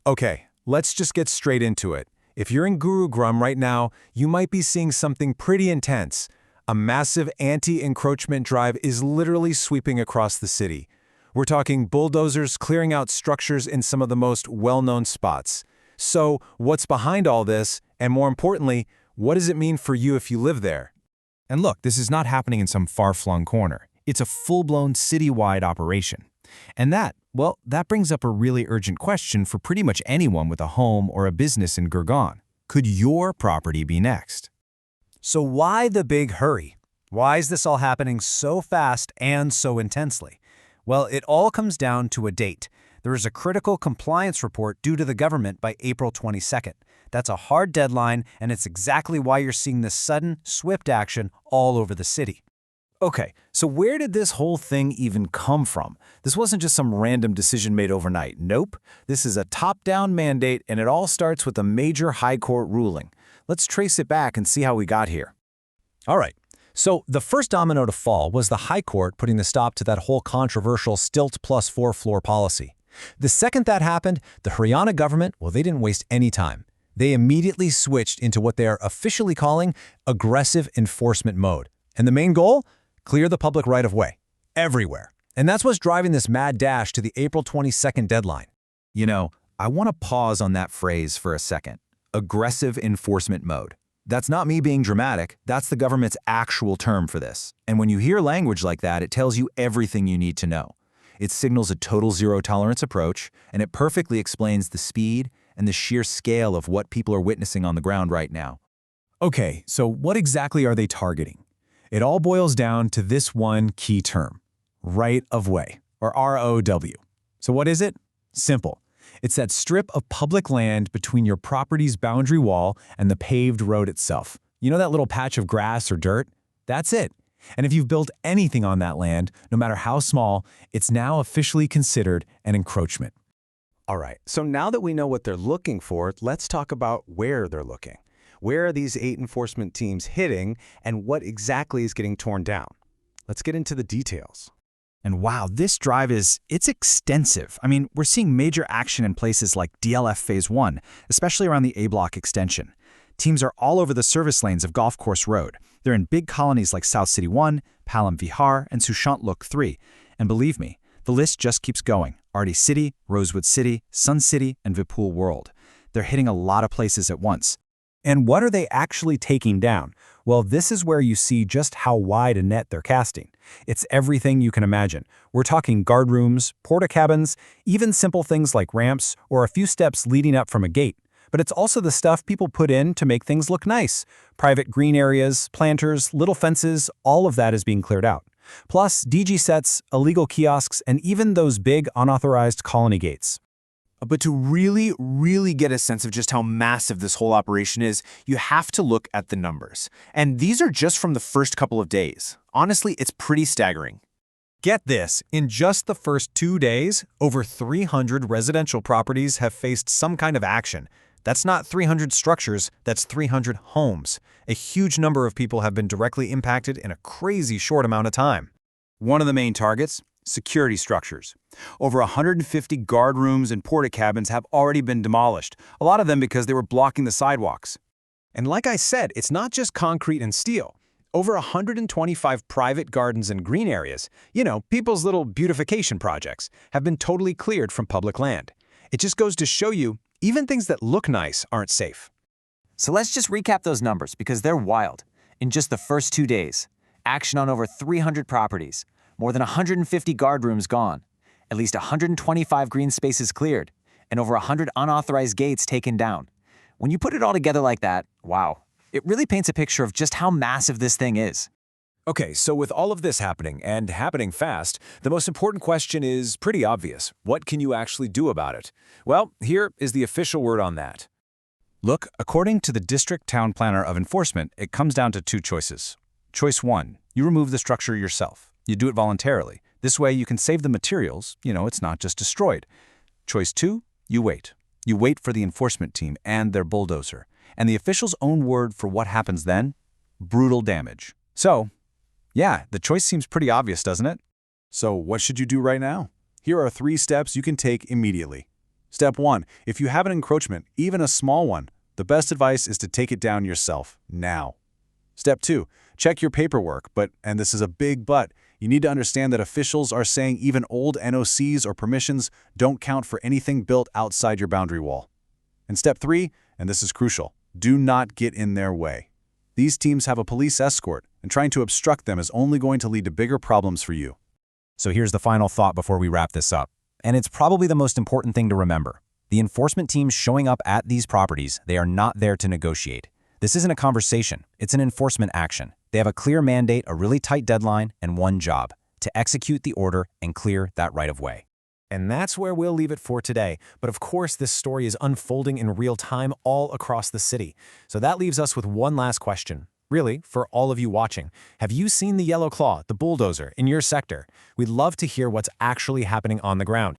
Okay, let's just get straight into it. If you're in Gurgaon right now, you might be seeing something pretty intense. A massive anti-encroachment drive is literally sweeping across the city. We're talking bulldozers clearing out structures in some of the most well-known spots. So, what's behind all this, and more importantly, what does it mean for you if you live there? And look, this is not happening in some far-flung corner. It's a full-blown citywide operation. And that brings up a really urgent question for pretty much anyone with a home or a business in Gurgaon. Could your property be next? So why the big hurry? Why is this all happening so fast and so intensely? Well, it all comes down to a date. There is a critical compliance report due to the government by April 22nd. That's a hard deadline, and it's exactly why you're seeing this sudden, swift action all over the city. Okay, so where did this whole thing even come from? This wasn't just some random decision made overnight. Nope. This is a top-down mandate, and it all starts with a major high court ruling. Let's trace it back and see how we got here. All right. So the first domino to fall was the High Court putting the stop to that whole controversial stilt plus 4-floor policy. The second that happened, the Haryana government, well, they didn't waste any time. They immediately switched into what they are officially calling aggressive enforcement mode. And the main goal? Clear the public right-of-way. Everywhere. And that's what's driving this mad dash to the April 22nd deadline. You know, I want to pause on that phrase for a second. Aggressive enforcement mode. That's not me being dramatic, that's the government's actual term for this. And when you hear language like that, it tells you everything you need to know. It signals a total zero-tolerance approach, and it perfectly explains the speed and the sheer scale of what people are witnessing on the ground right now. Okay, so what exactly are they targeting? It all boils down to this one key term, right-of-way, or ROW. So what is it? Simple. It's that strip of public land between your property's boundary wall and the paved road itself. You know that little patch of grass or dirt? That's it. And if you've built anything on that land, no matter how small, it's now officially considered an encroachment. All right, so now that we know what they're looking for, let's talk about where they're looking. Where are these 8 enforcement teams hitting, and what exactly is getting torn down? Let's get into the details. And wow, this drive it's extensive. I mean, we're seeing major action in places like DLF Phase 1, especially around the A-block extension. Teams are all over the service lanes of Golf Course Road. They're in big colonies like South City 1, Palam Vihar, and Sushant Lok 3. And believe me, the list just keeps going. Arty City, Rosewood City, Sun City, and Vipul World. They're hitting a lot of places at once. And what are they actually taking down? Well, this is where you see just how wide a net they're casting. It's everything you can imagine. We're talking guard rooms, porta cabins, even simple things like ramps or a few steps leading up from a gate. But it's also the stuff people put in to make things look nice. Private green areas, planters, little fences, all of that is being cleared out. Plus, DG sets, illegal kiosks, and even those big unauthorized colony gates. But to really get a sense of just how massive this whole operation is, you have to look at the numbers. And these are just from the first couple of days. Honestly, it's pretty staggering. Get this, in just the first 2 days, over 300 residential properties have faced some kind of action. That's not 300 structures, that's 300 homes. A huge number of people have been directly impacted in a crazy short amount of time. One of the main targets? Security structures. Over 150 guard rooms and porta cabins have already been demolished, a lot of them because they were blocking the sidewalks. And like I said, it's not just concrete and steel. Over 125 private gardens and green areas, people's little beautification projects, have been totally cleared from public land. It just goes to show you, even things that look nice aren't safe. So let's just recap those numbers because they're wild. In just the first 2 days, action on over 300 properties, more than 150 guard rooms gone, at least 125 green spaces cleared, and over 100 unauthorized gates taken down. When you put it all together like that, wow, it really paints a picture of just how massive this thing is. Okay, so with all of this happening, and happening fast, the most important question is pretty obvious. What can you actually do about it? Well, here is the official word on that. Look, according to the District Town Planner of Enforcement, it comes down to 2 choices. Choice 1, you remove the structure yourself. You do it voluntarily. This way you can save the materials, it's not just destroyed. Choice 2, you wait. You wait for the enforcement team and their bulldozer. And the official's own word for what happens then? Brutal damage. So, yeah, the choice seems pretty obvious, doesn't it? So what should you do right now? Here are 3 steps you can take immediately. Step 1. If you have an encroachment, even a small one, the best advice is to take it down yourself, now. Step 2. Check your paperwork, and this is a big but, you need to understand that officials are saying even old NOCs or permissions don't count for anything built outside your boundary wall. And step 3, and this is crucial, do not get in their way. These teams have a police escort, and trying to obstruct them is only going to lead to bigger problems for you. So here's the final thought before we wrap this up. And it's probably the most important thing to remember. The enforcement teams showing up at these properties, they are not there to negotiate. This isn't a conversation, it's an enforcement action. They have a clear mandate, a really tight deadline, and one job: to execute the order and clear that right-of-way. And that's where we'll leave it for today. But of course, this story is unfolding in real time all across the city. So that leaves us with one last question. Really, for all of you watching, have you seen the Yellow Claw, the Bulldozer, in your sector? We'd love to hear what's actually happening on the ground.